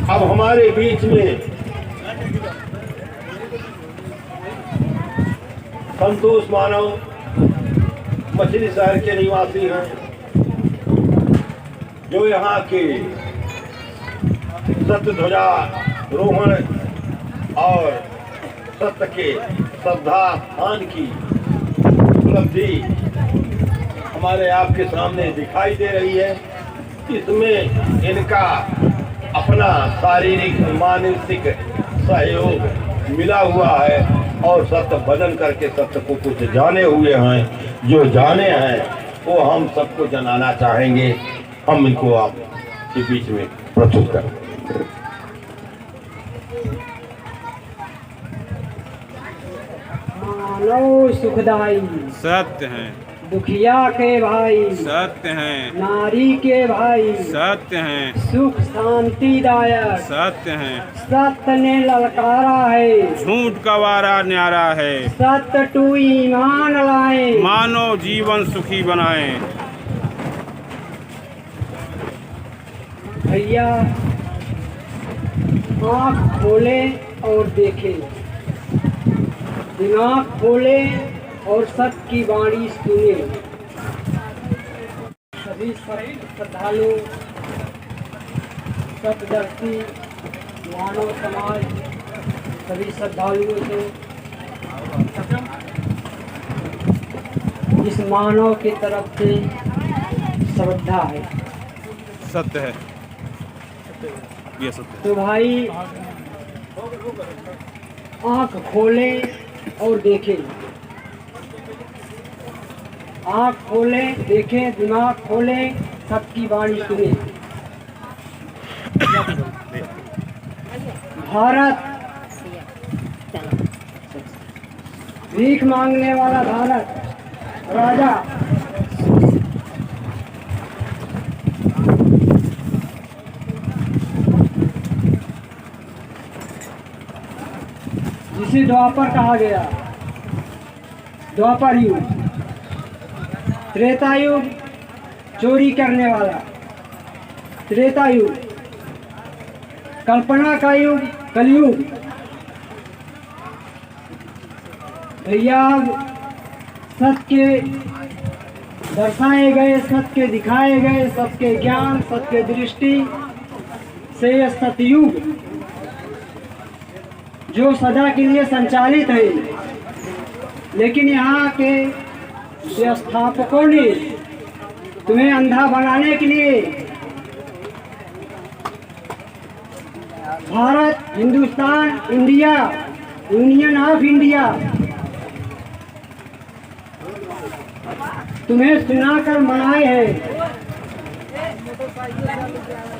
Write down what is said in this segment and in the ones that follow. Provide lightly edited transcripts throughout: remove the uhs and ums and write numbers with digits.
अब हमारे बीच में संतोष मानव मछली शहर के निवासी हैं, जो यहाँ के सत्य ध्वजा रोहण और सत्य के श्रद्धा स्थान की उपलब्धि हमारे आपके सामने दिखाई दे रही है। इसमें इनका अपना शारीरिक मानसिक सहयोग मिला हुआ है और सत्य भजन करके सत्य को कुछ जाने हुए हैं। जो जाने हैं वो हम सबको जनाना चाहेंगे। हम इनको आपके बीच में प्रस्तुत करें। मानव सुखदाई सत्य हैं, दुखिया के भाई सत्य हैं, नारी के भाई सत्य हैं, सुख शांति दायक सत्य हैं। सत्य ने ललकारा है, झूठ का वारा न्यारा है, सत्य टू ईमान लाए, मानव जीवन सुखी बनाए। भैया आँख खोले और देखे, दिमाग खोले और सत्य की वाणी सुने। सभी श्रद्धालु सत्यदर्शी मानव समाज सभी श्रद्धालुओं से इस मानव की तरफ से श्रद्धा है। सत्य है, ये सत्य। तो भाई आँख खोले और देखें, आँख खोले देखें, दिमाग खोले, सबकी वाणी सुने। भारत भीख मांगने वाला भारत राजा जिसे द्वापर कहा गया, द्वापर युग, त्रेता युग चोरी करने वाला, त्रेता युग कल्पना का युग, कलयुग। भैया सत्य के दर्शाए गए, सत्य के दिखाए गए, सत्य के ज्ञान, सत्य के दृष्टि से यह सतयुग जो सदा के लिए संचालित है, लेकिन यहाँ के व्यवस्थापकों ने तुम्हें अंधा बनाने के लिए Bharat, Hindustan, India, union of India तुम्हें सुनाकर मनाए हैं,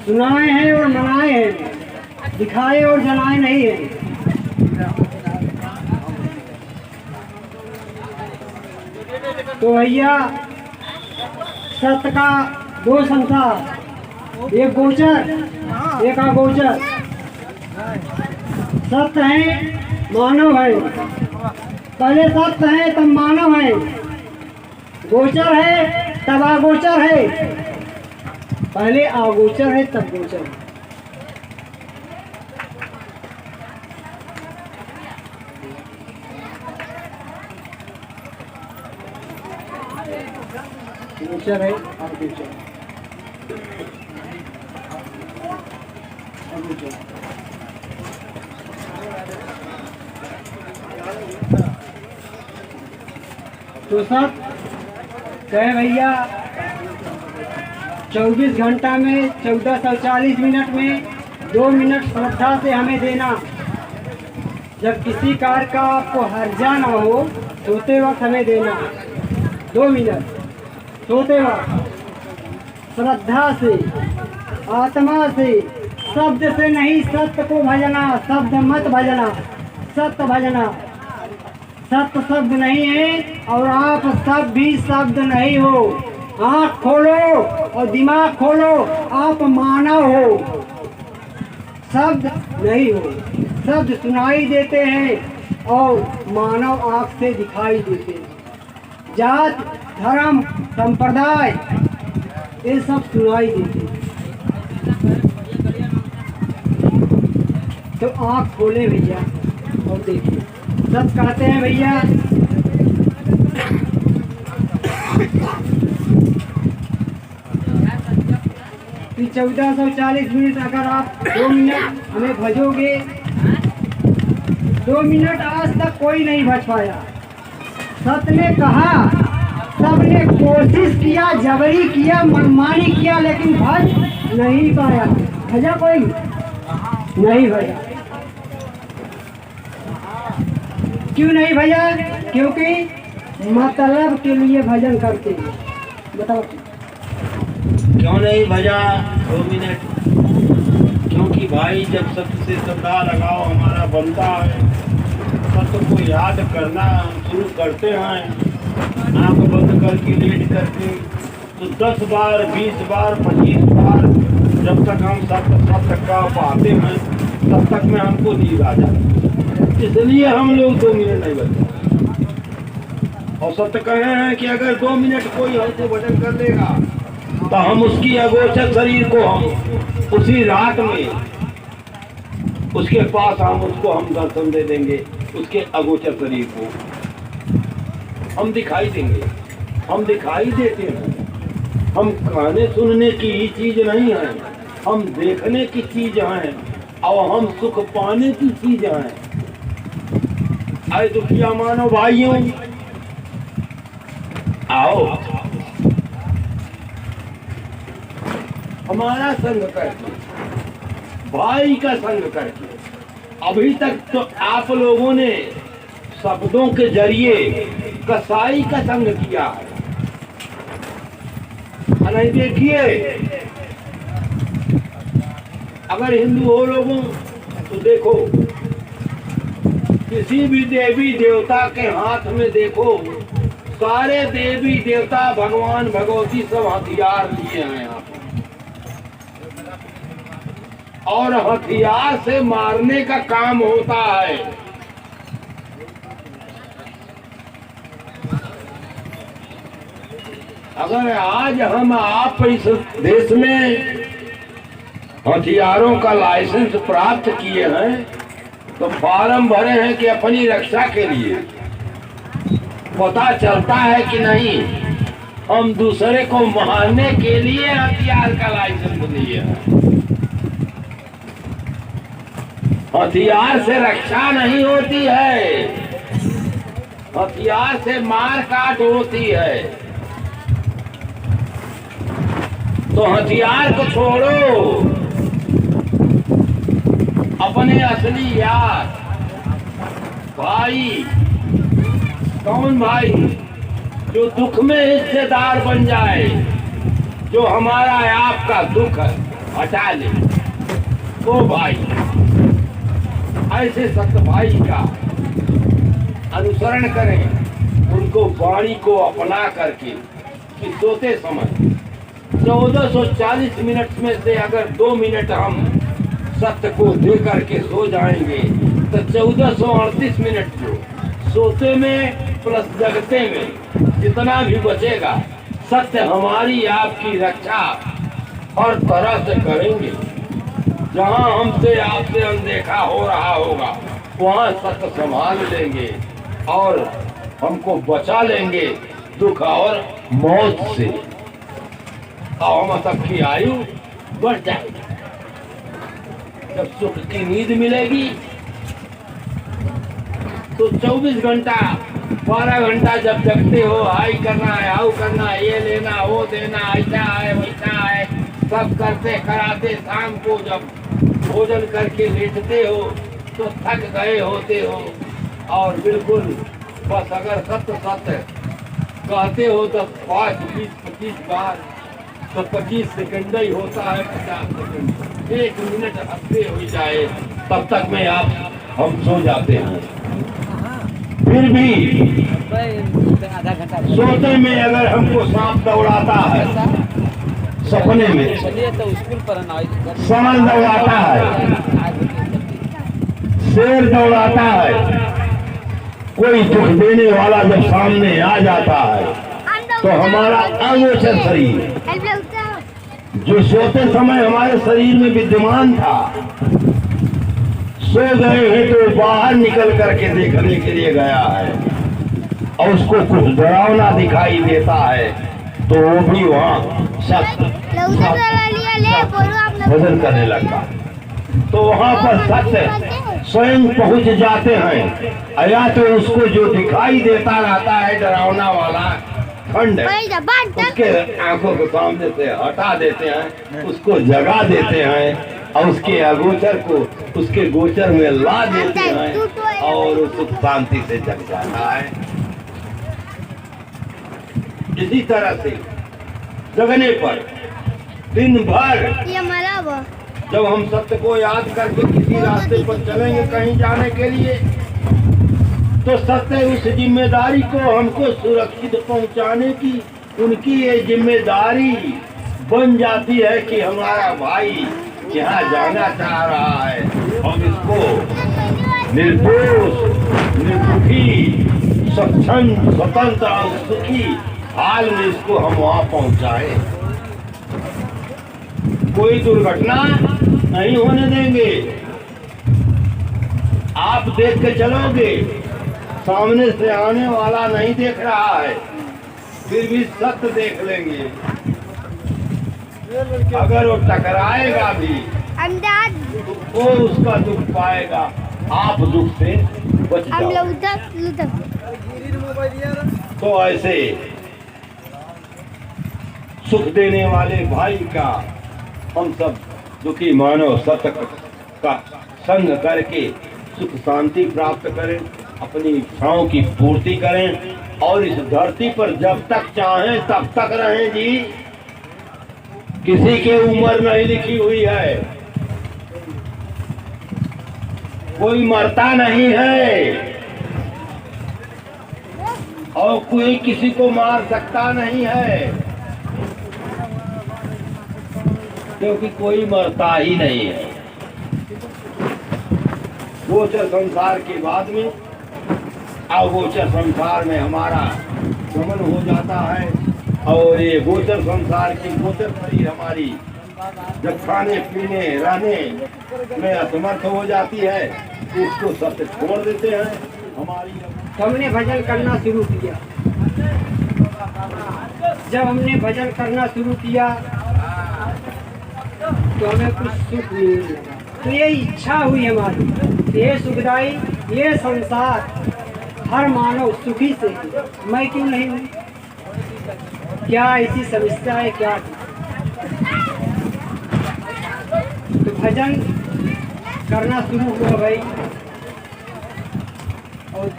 सुनाए हैं और मनाए हैं, दिखाए और जलाए नहीं है। तो भैया सत्य का दो संसार, एक गोचर एक अगोचर। सत्य है मानव है, पहले सत्य है तब मानव है, गोचर है तब अगोचर है, पहले अगोचर है तब गोचर है। गोचर है अगोचर, अगोचर। तो सब कहे भैया 24 घंटा में 1440 मिनट में 2 मिनट श्रद्धा से हमें देना। जब किसी कार्य का आपको हर्जा ना हो, सोते वक्त हमें देना 2 मिनट, सोते वक्त श्रद्धा से, आत्मा से, शब्द से नहीं, सत्य को भजना, शब्द मत भजना, सत्य भजना। सत्य शब्द नहीं है और आप सब भी शब्द नहीं हो। आँख खोलो और दिमाग खोलो, आप मानव हो, शब्द नहीं हो। शब्द सुनाई देते हैं और मानव आँख से दिखाई देते हैं। जात, धर्म, संप्रदाय ये सब सुनाई देते हैं। तो आँख खोले भैया और देखिए। सब कहते हैं भैया कि 1440 मिनट अगर आप 2 मिनट हमें भजोगे, 2 मिनट आज तक कोई नहीं भज पाया। सत ने कहा, सबने कोशिश किया, जबरी किया, मनमानी किया, लेकिन भज नहीं पाया। भजा कोई नहीं भजा। क्यों नहीं भजा? क्योंकि मतलब के लिए भजन करते हैं। बताओ क्यों नहीं भजा 2 मिनट? क्योंकि भाई जब सत्य से श्रद्धा लगाओ हमारा बनता है, सत्य को याद करना हम शुरू करते हैं आँख बंद करके लेट करके, तो 10 बार 20 बार 25 बार जब तक हम सत्य का पाते हैं तब तक में हमको नींद आ जाती। इसलिए हम लोग 2 मिनट नहीं बचते। और सत्य कहे हैं कि अगर 2 मिनट कोई हमसे भजन कर लेगा तो हम उसकी अगोचर शरीर को हम उसी रात में उसके पास उसको हम दर्शन दे देंगे। उसके अगोचर शरीर को हम दिखाई देंगे। हम दिखाई देते हैं। हम कहने सुनने की ही चीज नहीं है, हम देखने की चीज हैं और हम सुख पाने की चीज हैं। आए दुखिया मानो भाइयों, आओ हमारा संग करके, भाई का संग करके। अभी तक तो आप लोगों ने शब्दों के जरिए कसाई का संग किया है। नहीं देखिए, अगर हिंदू हो लोगों तो देखो, किसी भी देवी देवता के हाथ में देखो, सारे देवी देवता भगवान भगवती सब हथियार लिए हैं यहाँ पे, और हथियार से मारने का काम होता है। अगर आज हम आप इस देश में हथियारों का लाइसेंस प्राप्त किए हैं तो फॉर्म भरे हैं कि अपनी रक्षा के लिए, पता चलता है कि नहीं हम दूसरे को मारने के लिए हथियार का लाइसेंस लिए हैं। हथियार से रक्षा नहीं होती है, हथियार से मार काट होती है। तो हथियार को छोड़ो, अपने असली यार भाई, कौन भाई जो दुख में हिस्सेदार बन जाए, जो हमारा आपका दुख हटा ले, वो भाई। ऐसे सत्य भाई का अनुसरण करें, उनको वाणी को अपना करके कि सोते समय 1440 मिनट में से अगर 2 मिनट हम सत्य को दे करके सो जाएंगे तो 1438 मिनट को सोते में प्लस जगते में जितना भी बचेगा, सत्य हमारी आपकी रक्षा हर तरह से करेंगे। जहाँ हमसे आपसे अनदेखा हो रहा होगा वहाँ सत्य संभाल लेंगे और हमको बचा लेंगे दुख और मौत से, और हम सबकी आयु बढ़ जाएगी। जब सुख की नींद मिलेगी तो 24 घंटा 12 घंटा जब जगते हो, हाई करना है, हाउ करना है, ये लेना वो देना, ऐसा है वैसा है, सब करते कराते शाम को जब भोजन करके लेटते हो तो थक गए होते हो, और बिल्कुल बस अगर सत्य सत्य कहते हो तो 5, 20, 25 बार तो 25 सेकंड ही होता है, 50 सेकंड, 1 मिनट हफ्ते हो जाए तब तक में आप हम सो जाते हैं। फिर भी सोते में अगर हमको सांप दौड़ाता है, सपने में सांड दौड़ाता है, शेर दौड़ाता है, कोई दुख देने वाला जब सामने आ जाता है तो हमारा अगोचर शरीर जो सोते समय हमारे शरीर में विद्यमान था, सो गए हैं तो बाहर निकल करके देखने के लिए गया है और उसको कुछ डरावना दिखाई देता है तो वो भी वहाँ भजन करने लगता। तो वहाँ पर सत्य स्वयं पहुँच जाते हैं या तो उसको जो दिखाई देता रहता है डरावना वाला खंड उसके आंखों के सामने से हटा देते हैं, उसको जगा देते हैं और उसके अगोचर को उसके गोचर में ला देते हैं और सुख शांति से जग जाता है। इसी तरह से जगने पर दिन भर जब हम सत्य को याद करके किसी रास्ते पर चलेंगे कहीं जाने के लिए तो सत्य उस जिम्मेदारी को हमको सुरक्षित पहुंचाने की उनकी ये जिम्मेदारी बन जाती है कि हमारा भाई यहाँ जाना चाह रहा है, हम इसको निर्दोष निर्दुखी स्वच्छंद स्वतंत्र और सुखी हाल में इसको हम वहाँ पहुँचाए। कोई दुर्घटना नहीं होने देंगे। आप देख के चलोगे, सामने से आने वाला नहीं देख रहा है फिर भी सत्य देख लेंगे। अगर वो टकराएगा भी तो वो उसका दुख पाएगा, आप दुख से बच जाओ। तो ऐसे सुख देने वाले भाई का हम सब दुखी मानव सत्य का संग करके सुख शांति प्राप्त करें, अपनी इच्छाओं की पूर्ति करें और इस धरती पर जब तक चाहें तब तक रहें जी। किसी के उम्र नहीं लिखी हुई है, कोई मरता नहीं है और कोई किसी को मार सकता नहीं है, क्योंकि कोई मरता ही नहीं है। गोचर संसार के बाद में अगोचर संसार में हमारा गमन हो जाता है और ये गोचर संसार की गोचर शरीर हमारी जब खाने पीने रहने में असमर्थ हो जाती है तो इसको सत्य छोड़ देते हैं। हमारी हमने भजन करना शुरू किया, जब हमने भजन करना शुरू किया तो हमें कुछ सुख नहीं लगा। तो ये इच्छा हुई हमारी, ये सुखदाई ये संसार हर मानव सुखी से, मैं क्यों नहीं हूँ? क्या ऐसी समस्या है क्या? तो भजन करना शुरू हुआ भाई और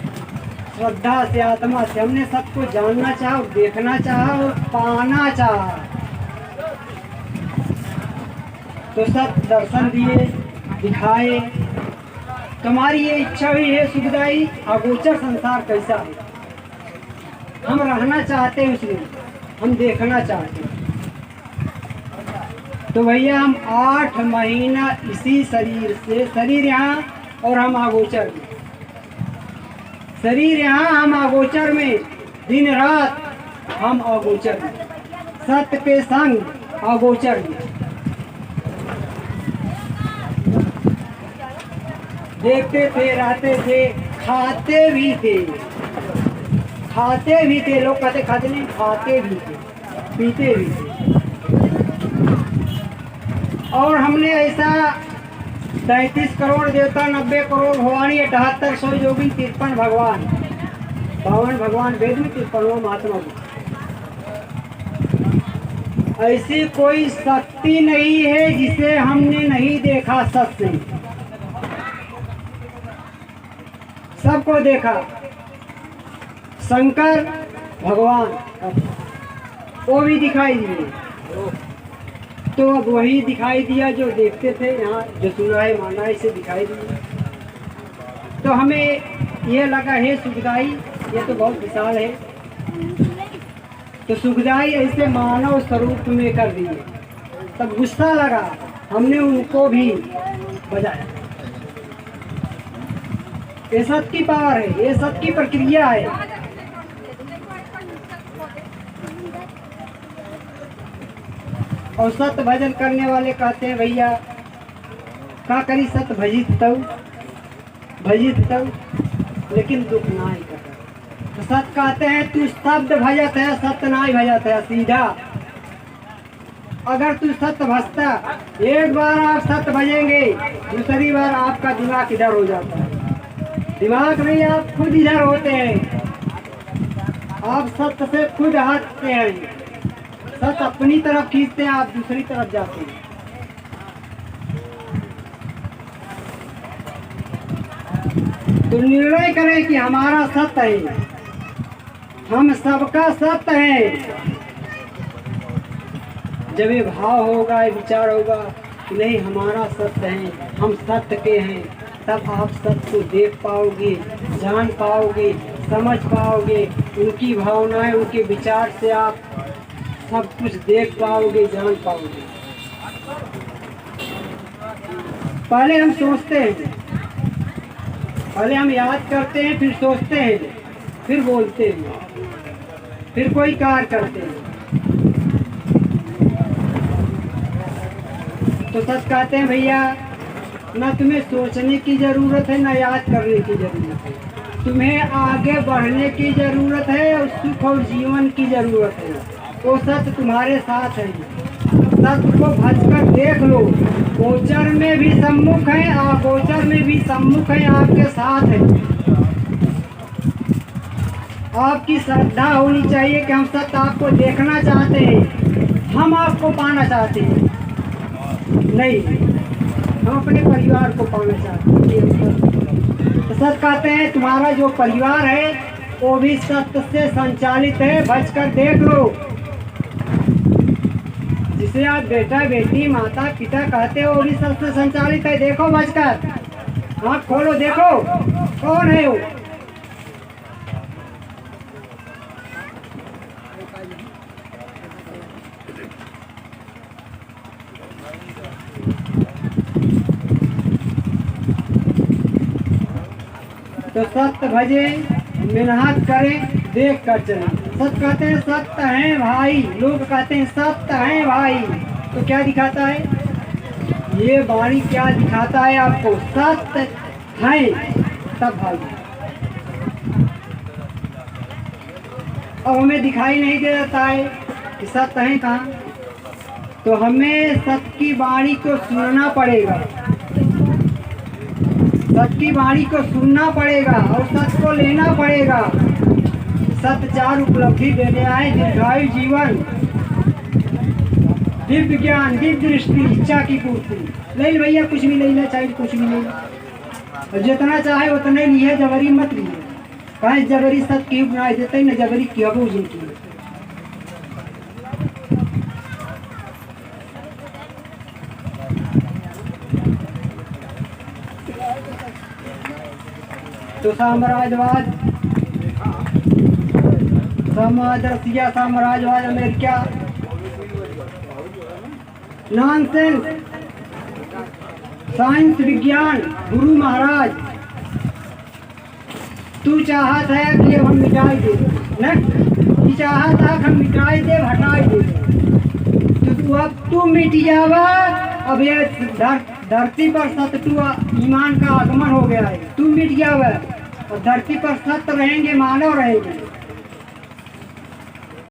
श्रद्धा से आत्मा से हमने सबको जानना चाहा, देखना चाहा और पाना चाहा। तो सब दर्शन दिए, दिखाए। तुम्हारी ये इच्छा हुई है सुखदाई अगोचर संसार कैसा है, हम रहना चाहते हैं उसमें, हम देखना चाहते हैं। तो भैया हम 8 महीना इसी शरीर से, शरीर यहाँ और हम अगोचर में, शरीर यहाँ हम अगोचर में, दिन रात हम अगोचर में, सत्य के संग अगोचर में। देखते थे, रहते थे, खाते भी थे, खाते भी थे। लोग कहते खाते नहीं, खाते भी थे, पीते भी थे। और हमने ऐसा 33 करोड़ देवता, 90 करोड़ भवानी, 7800 योगी, 53 भगवान, 52 भगवान वेद में, 53वां महात्मा। ऐसी कोई शक्ति नहीं है जिसे हमने नहीं देखा। सत्य सबको देखा। शंकर भगवान वो भी दिखाई दिए, तो अब वही दिखाई दिया जो देखते थे यहाँ, जो सुना है माना है, इसे दिखाई दिया। तो हमें ये लगा है सुखदाई ये तो बहुत विशाल है, तो सुखदाई ऐसे मानव स्वरूप में कर दिए। तब गुस्सा लगा, हमने उनको भी बजाया। ये सत्य की पावर है, ये सत्य की प्रक्रिया है। और सत्य भजन करने वाले कहते हैं भैया का करी सत्य भजित तऊ, भजित तब लेकिन दुख नाई कर। तो सत कहते हैं तू शब्द भजत है सत्य नाई भजत है सीधा। अगर तू सत्य भजता, एक बार आप सत्य भजेंगे, दूसरी बार आपका दिमाग इधर हो जाता है। दिमाग नहीं, आप खुद इधर होते हैं, आप सत्य से खुद हटते हैं। सत्य अपनी तरफ खींचते हैं, आप दूसरी तरफ जाते हैं। तो निर्णय करें कि हमारा सत्य है, हम सबका सत्य है। जब ये भाव होगा, ये विचार होगा कि नहीं हमारा सत्य है, हम सत्य के हैं, तब आप सत्य को देख पाओगे, जान पाओगे, समझ पाओगे। उनकी भावनाएं, उनके विचार से आप सब कुछ देख पाओगे, जान पाओगे। पहले हम सोचते हैं, पहले हम याद करते हैं, फिर सोचते हैं, फिर बोलते हैं, फिर कोई कार्य करते हैं। तो सच कहते हैं भैया, ना तुम्हें सोचने की जरूरत है, ना याद करने की जरूरत है। तुम्हें आगे बढ़ने की जरूरत है और सुख और जीवन की जरूरत है। वो सत्य तुम्हारे साथ है। सत्य को भजकर देख लो। गोचर में भी सम्मुख है, अगोचर में भी सम्मुख है, आपके साथ है। आपकी श्रद्धा होनी चाहिए कि हम सत्य आपको देखना चाहते हैं, हम आपको पाना चाहते हैं। नहीं, हम अपने परिवार को पाना चाहते हैं। तो सत्य कहते हैं तुम्हारा जो परिवार है वो भी सत्य से संचालित है, भजकर देख लो। जिसे आप बेटा बेटी माता पिता कहते हो वो भी सत्य से संचालित है। देखो भजकर, आँख खोलो, देखो कौन है वो। तो सत्य भजे, मेहनत करें, देख कर चलें। सत्य कहते हैं सत्य है भाई, लोग कहते हैं सत्य है भाई। तो क्या दिखाता है ये वाणी, क्या दिखाता है आपको? सत्य है तब भाई। अब हमें दिखाई नहीं दे देता है कि सत्य है कहाँ। तो हमें सत्य की वाणी को सुनना पड़ेगा, सत्य की वाणी को सुनना पड़ेगा और सत्य को लेना पड़ेगा। सत्य चार उपलब्धि देने आए, दीर्घायु जीवन, दिव्य ज्ञान, दिव्य दृष्टि, इच्छा की पूर्ति। ले लो भैया, कुछ भी ले लो, चाहे कुछ भी ले लो, जितना चाहे उतने लिए, जबरी मत लिए। कहीं जबरी सत्य की बनाए देते न जबरी किया जिनकी। तो साम्राज्यवाद, रसिया साम्राज्यवाद, अमेरिका, नॉनसेंस। साइंस विज्ञान, गुरु महाराज, तू चाहत है कि हम मिटाई दे न, चाहत है हम मिटाई दे, हटाई दे। तो तू अब तू मिट जावा। अब ये धरती पर सत्य, तू ईमान का आगमन हो गया है, तू मिट जावा और धरती पर सत्य रहेंगे, मानव रहेंगे।